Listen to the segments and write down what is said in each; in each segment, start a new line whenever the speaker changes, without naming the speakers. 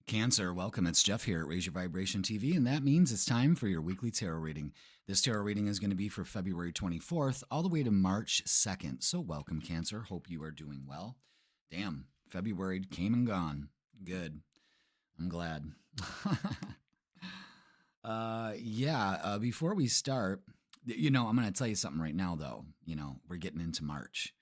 Cancer, welcome. It's Jeff here at Raise Your Vibration TV, and that means it's time for your weekly tarot reading. This tarot reading is going to be for February 24th all the way to March 2nd. So, welcome, Cancer. Hope you are doing well. Damn, February came and gone. Good. I'm glad. Before we start, I'm going to tell you something right now, though. We're getting into March,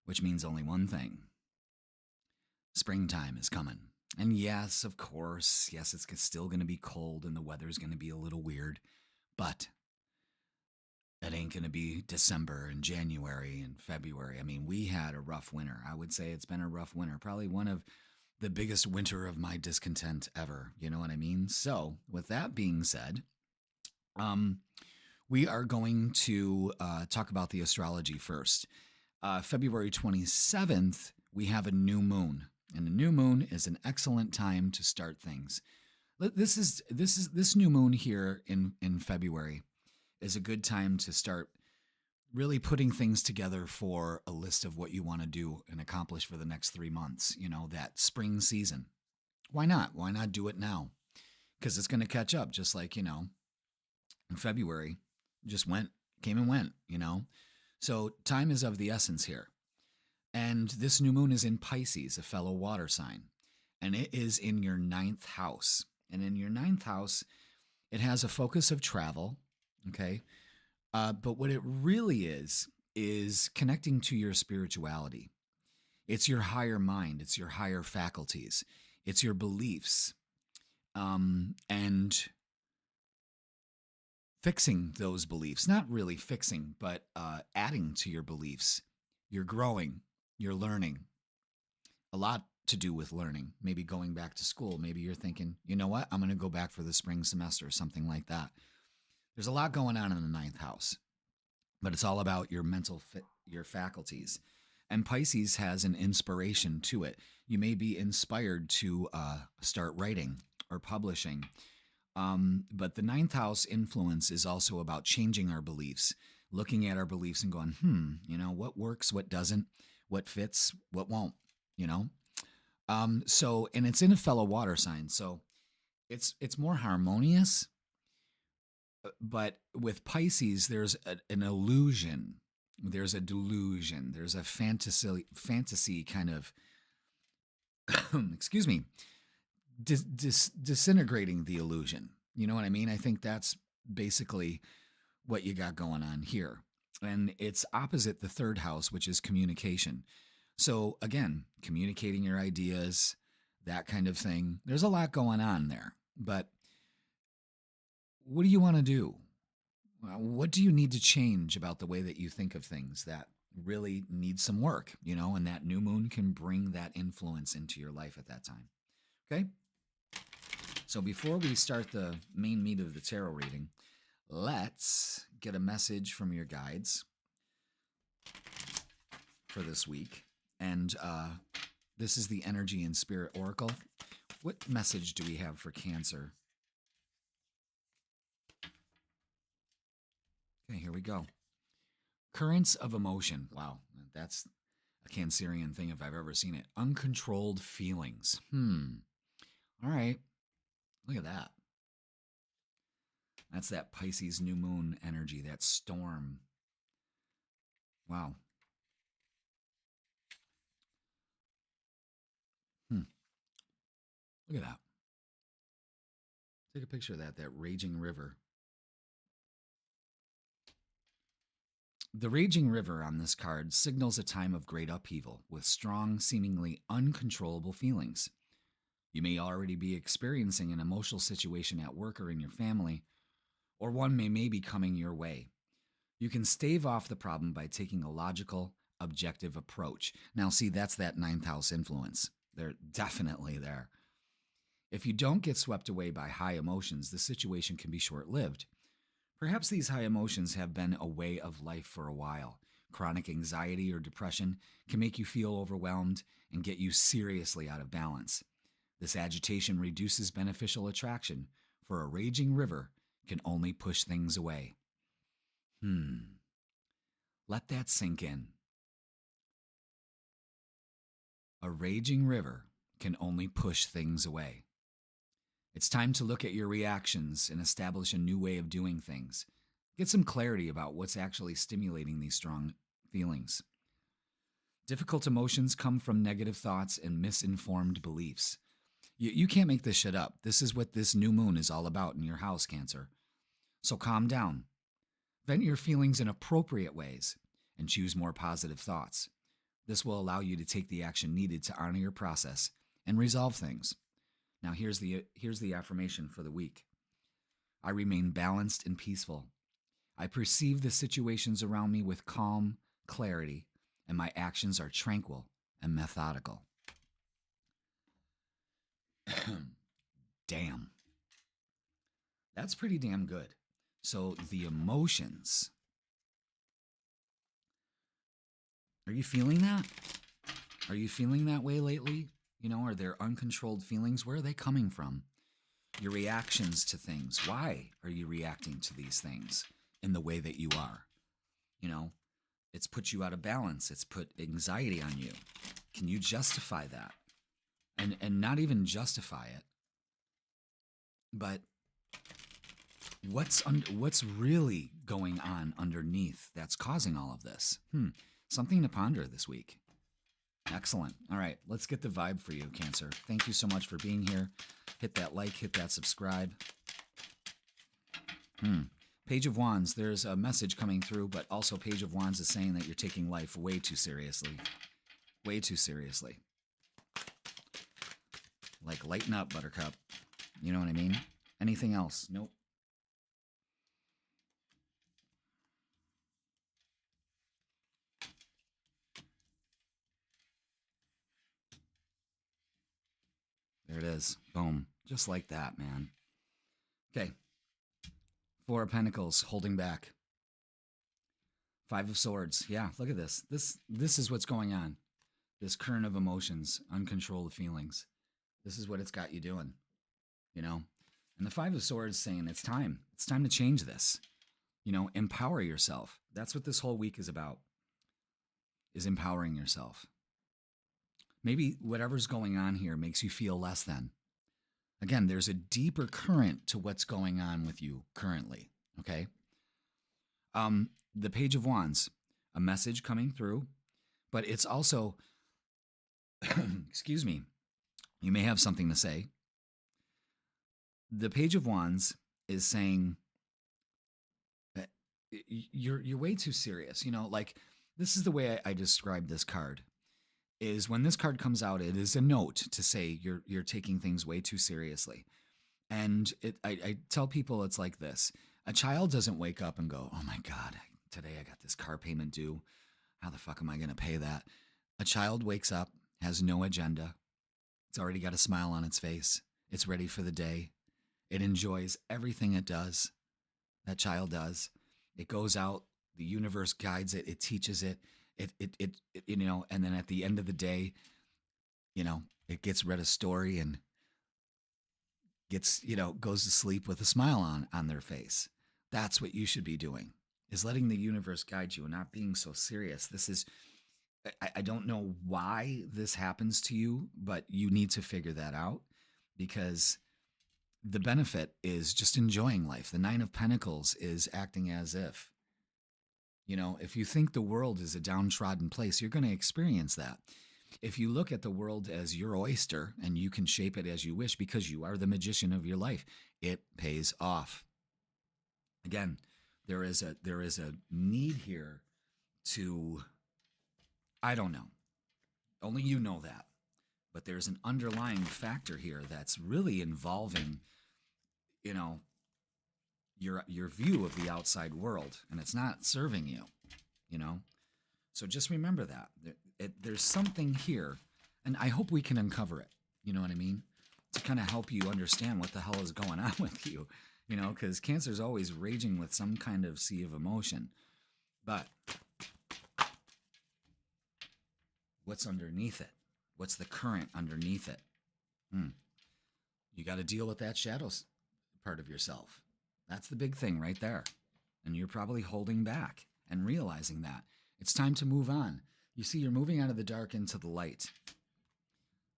which means only one thing: springtime is coming. And yes, of course, yes, it's still going to be cold and the weather's going to be a little weird, but it ain't going to be December and January and February. I mean, we had a rough winter. I would say it's been a rough winter, probably one of the biggest winter of my discontent ever. You know what I mean? So, with that being said, we are going to talk about the astrology first. February 27th, we have a new moon. And a new moon is an excellent time to start things. This new moon here in February is a good time to start really putting things together for a list of what you want to do and accomplish for the next 3 months, that spring season. Why not? Why not do it now? Because it's going to catch up, just like, in February just came and went. So time is of the essence here. And this new moon is in Pisces, a fellow water sign. And it is in your 9th house. And in your 9th house, it has a focus of travel, okay? But what it really is connecting to your spirituality. It's your higher mind. It's your higher faculties. It's your beliefs. And fixing those beliefs. Not really fixing, but adding to your beliefs. You're growing. You're learning. A lot to do with learning. Maybe going back to school. Maybe you're thinking, you know what? I'm going to go back for the spring semester, something like that. There's a lot going on in the 9th house, but it's all about your your faculties. And Pisces has an inspiration to it. You may be inspired to start writing or publishing. But the 9th house influence is also about changing our beliefs, looking at our beliefs and going, what works, what doesn't, what fits, what won't, and it's in a fellow water sign. So it's more harmonious, but with Pisces, there's an illusion. There's a delusion. There's a fantasy kind of, excuse me, disintegrating the illusion. You know what I mean? I think that's basically what you got going on here. And it's opposite the 3rd house, which is communication. So again, communicating your ideas, that kind of thing. There's a lot going on there. But what do you want to do? What do you need to change about the way that you think of things that really need some work, and that new moon can bring that influence into your life at that time. Okay? So before we start the main meat of the tarot reading, let's get a message from your guides for this week. And this is the Energy and Spirit Oracle. What message do we have for Cancer? Okay, here we go. Currents of emotion. Wow, that's a Cancerian thing if I've ever seen it. Uncontrolled feelings. All right. Look at that. That's that Pisces new moon energy, that storm. Wow. Look at that. Take a picture of that raging river. The raging river on this card signals a time of great upheaval with strong, seemingly uncontrollable feelings. You may already be experiencing an emotional situation at work or in your family, or one may be coming your way. You can stave off the problem by taking a logical, objective approach. Now, see, that's that 9th house influence. They're definitely there. If you don't get swept away by high emotions, the situation can be short-lived. Perhaps these high emotions have been a way of life for a while. Chronic anxiety or depression can make you feel overwhelmed and get you seriously out of balance. This agitation reduces beneficial attraction, for a raging river can only push things away. Let that sink in. A raging river can only push things away. It's time to look at your reactions and establish a new way of doing things. Get some clarity about what's actually stimulating these strong feelings. Difficult emotions come from negative thoughts and misinformed beliefs. You can't make this shit up. This is what this new moon is all about in your house, Cancer. So calm down. Vent your feelings in appropriate ways and choose more positive thoughts. This will allow you to take the action needed to honor your process and resolve things. Now here's the affirmation for the week. I remain balanced and peaceful. I perceive the situations around me with calm clarity, and my actions are tranquil and methodical. Damn. That's pretty damn good. So the emotions. Are you feeling that? Are you feeling that way lately? You know, are there uncontrolled feelings? Where are they coming from? Your reactions to things. Why are you reacting to these things in the way that you are? You know, it's put you out of balance. It's put anxiety on you. Can you justify that? And not even justify it, but what's really going on underneath that's causing all of this? Something to ponder this week. Excellent. All right, let's get the vibe for you, Cancer. Thank you so much for being here. Hit that like, hit that subscribe. Page of Wands, there's a message coming through, but also Page of Wands is saying that you're taking life way too seriously. Way too seriously. Like, lighten up, Buttercup. You know what I mean? Anything else? Nope. There it is. Boom. Just like that, man. Okay. Four of Pentacles, holding back. Five of Swords. Yeah, look at this. This is what's going on. This current of emotions, uncontrolled feelings. This is what it's got you doing, you know? And the Five of Swords saying it's time. It's time to change this. You know, empower yourself. That's what this whole week is about, is empowering yourself. Maybe whatever's going on here makes you feel less than. Again, there's a deeper current to what's going on with you currently, okay? The Page of Wands, a message coming through, but it's also, excuse me, you may have something to say. The Page of Wands is saying that you're way too serious. You know, like, this is the way I describe this card. Is when this card comes out, it is a note to say you're taking things way too seriously. And I tell people it's like this. A child doesn't wake up and go, oh my God, today I got this car payment due. How the fuck am I going to pay that? A child wakes up, has no agenda. It's already got a smile on its face. It's ready for the day. It enjoys everything it does. That child does. It goes out. The universe guides it. It teaches it. It you know, and then at the end of the day, you know, it gets read a story and gets, you know, goes to sleep with a smile on their face. That's what you should be doing, is letting the universe guide you and not being so serious. This is, I don't know why this happens to you, but you need to figure that out, because the benefit is just enjoying life. The Nine of Pentacles is acting as if, you know, if you think the world is a downtrodden place, you're going to experience that. If you look at the world as your oyster and you can shape it as you wish because you are the magician of your life, it pays off. Again, there is a need here to, I don't know, only you know that, but there's an underlying factor here that's really involving, you know, your view of the outside world, and it's not serving you, you know? So just remember that. There's something here, and I hope we can uncover it, you know what I mean? To kind of help you understand what the hell is going on with you, you know, because Cancer's always raging with some kind of sea of emotion. But what's underneath it? What's the current underneath it? You got to deal with that shadows part of yourself. That's the big thing right there. And you're probably holding back and realizing that. It's time to move on. You see, you're moving out of the dark into the light.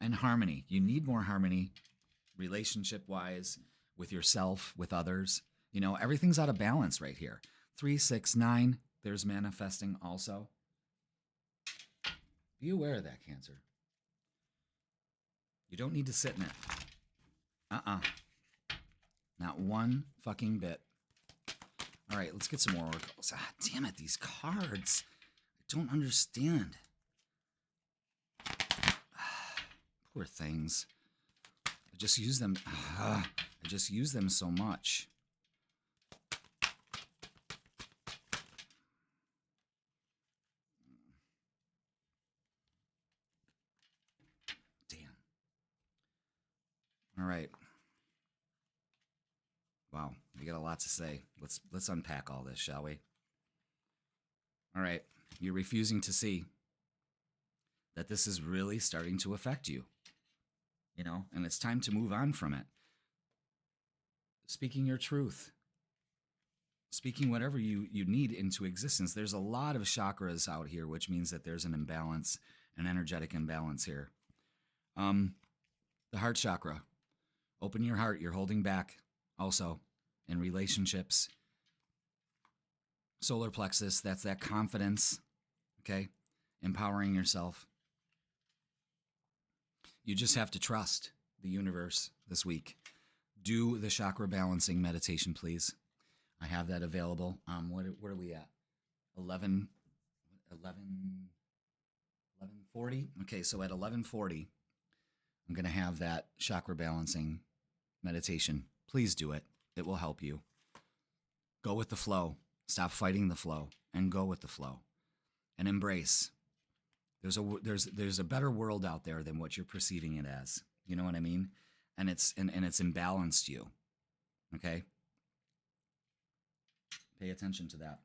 And harmony. You need more harmony. relationship wise, with yourself, with others. Everything's out of balance right here. 3, 6, 9. There's manifesting also. Be aware of that, Cancer. You don't need to sit in it. Not one fucking bit. All right, let's get some more oracles. Damn it, these cards. I don't understand. Poor things. I just use them. I just use them so much. Damn. All right. Wow, we got a lot to say. Let's unpack all this, shall we? All right. You're refusing to see that this is really starting to affect you. And it's time to move on from it. Speaking your truth. Speaking whatever you need into existence. There's a lot of chakras out here, which means that there's an imbalance, an energetic imbalance here. The heart chakra. Open your heart. You're holding back also in relationships. Solar plexus, that's that confidence, okay? Empowering yourself. You just have to trust the universe this week. Do the chakra balancing meditation, please. I have that available. Where are we at? 11:40? Okay, so at 11:40, I'm going to have that chakra balancing meditation. Please do it. It will help you. Go with the flow. Stop fighting the flow and go with the flow and embrace. There's a better world out there than what you're perceiving it as. You know what I mean? And it's imbalanced you. Okay? Pay attention to that.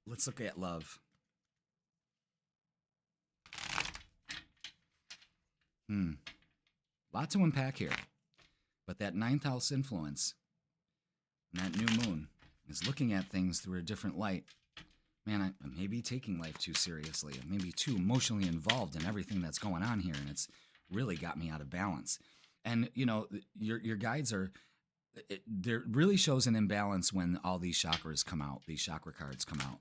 Let's look at love. Lot to unpack here. But that 9th house influence, and that new moon, is looking at things through a different light. Man, I may be taking life too seriously. I may be too emotionally involved in everything that's going on here, and it's really got me out of balance. And, your guides are, there really shows an imbalance when all these chakras come out, these chakra cards come out.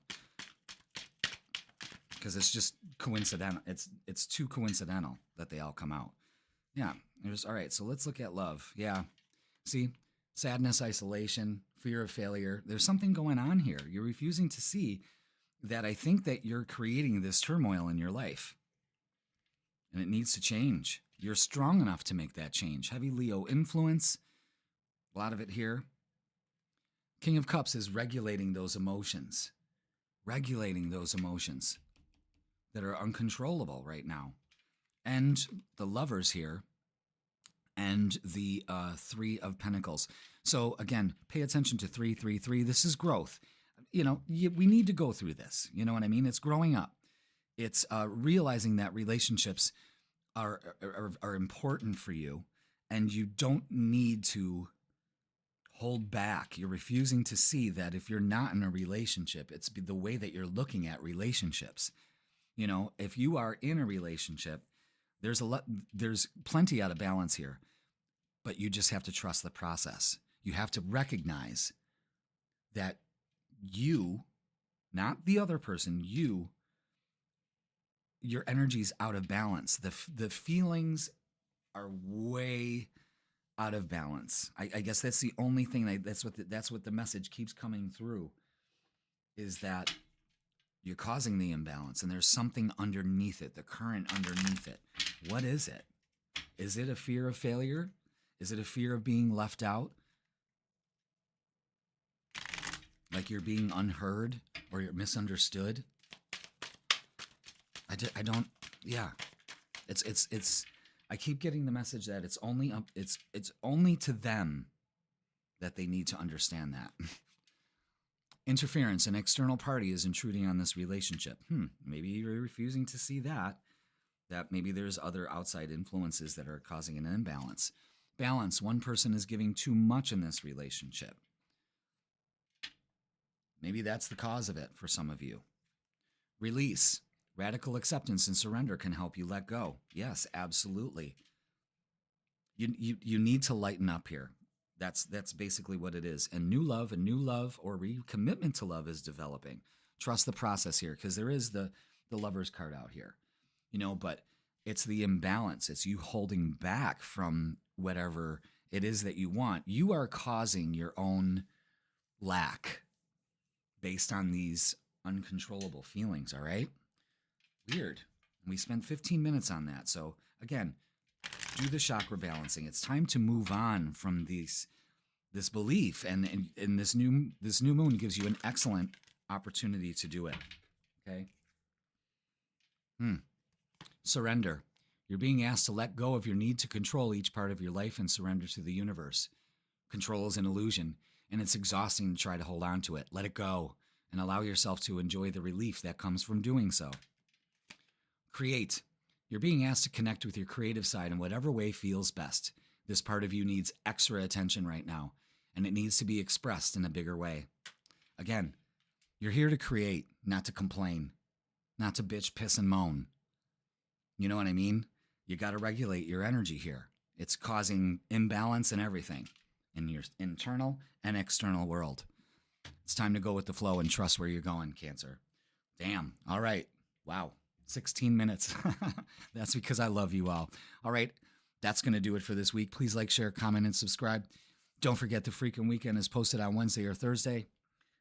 Because it's just coincidental. It's too coincidental that they all come out. Yeah. All right, so let's look at love. Yeah. See, sadness, isolation, fear of failure. There's something going on here. You're refusing to see that I think that you're creating this turmoil in your life. And it needs to change. You're strong enough to make that change. Heavy Leo influence. A lot of it here. King of Cups is regulating those emotions. Regulating those emotions that are uncontrollable right now. And the Lovers here. And the 3 of Pentacles. So again, pay attention to 3, 3, 3. This is growth. We need to go through this. You know what I mean? It's growing up. It's realizing that relationships are important for you, and you don't need to hold back. You're refusing to see that if you're not in a relationship, it's the way that you're looking at relationships. If you are in a relationship, there's plenty out of balance here, but you just have to trust the process. You have to recognize that you, not the other person, your energy's out of balance. The feelings are way out of balance. I guess that's the only thing that's what the message keeps coming through, is that you're causing the imbalance, and there's something underneath it, the current underneath it. What is it? Is it a fear of failure? Is it a fear of being left out? Like you're being unheard or you're misunderstood? I don't, yeah. I keep getting the message that it's only to them that they need to understand that. Interference, an external party is intruding on this relationship. Maybe you're refusing to see that maybe there's other outside influences that are causing an imbalance. Balance, one person is giving too much in this relationship. Maybe that's the cause of it for some of you. Release, radical acceptance and surrender can help you let go. Yes, absolutely. You need to lighten up here. That's basically what it is. And new love or recommitment to love is developing. Trust the process here, because there is the lover's card out here. But it's the imbalance. It's you holding back from whatever it is that you want. You are causing your own lack based on these uncontrollable feelings, all right? Weird. We spent 15 minutes on that. So again, do the chakra balancing. It's time to move on from this belief, and this new moon gives you an excellent opportunity to do it. Okay? Surrender. You're being asked to let go of your need to control each part of your life and surrender to the universe. Control is an illusion, and it's exhausting to try to hold on to it. Let it go and allow yourself to enjoy the relief that comes from doing so. Create. You're being asked to connect with your creative side in whatever way feels best. This part of you needs extra attention right now, and it needs to be expressed in a bigger way. Again, you're here to create, not to complain, not to bitch, piss, and moan. You know what I mean? You got to regulate your energy here. It's causing imbalance in everything, in your internal and external world. It's time to go with the flow and trust where you're going, Cancer. Damn. All right. Wow. 16 minutes. That's because I love you all. All right. That's going to do it for this week. Please like, share, comment, and subscribe. Don't forget the Freakin' Weekend is posted on Wednesday or Thursday,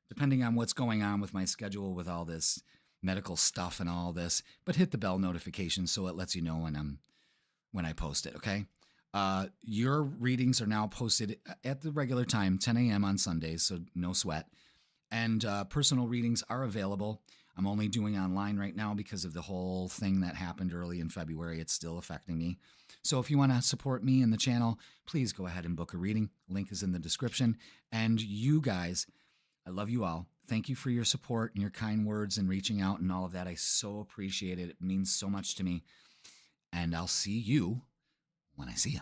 depending on what's going on with my schedule with all this medical stuff and all this. But hit the bell notification so it lets you know when I post it, okay? Your readings are now posted at the regular time, 10 a.m. on Sundays, so no sweat. And personal readings are available. I'm only doing online right now because of the whole thing that happened early in February. It's still affecting me. So if you want to support me and the channel, please go ahead and book a reading. Link is in the description. And you guys, I love you all. Thank you for your support and your kind words and reaching out and all of that. I so appreciate it. It means so much to me. And I'll see you when I see you.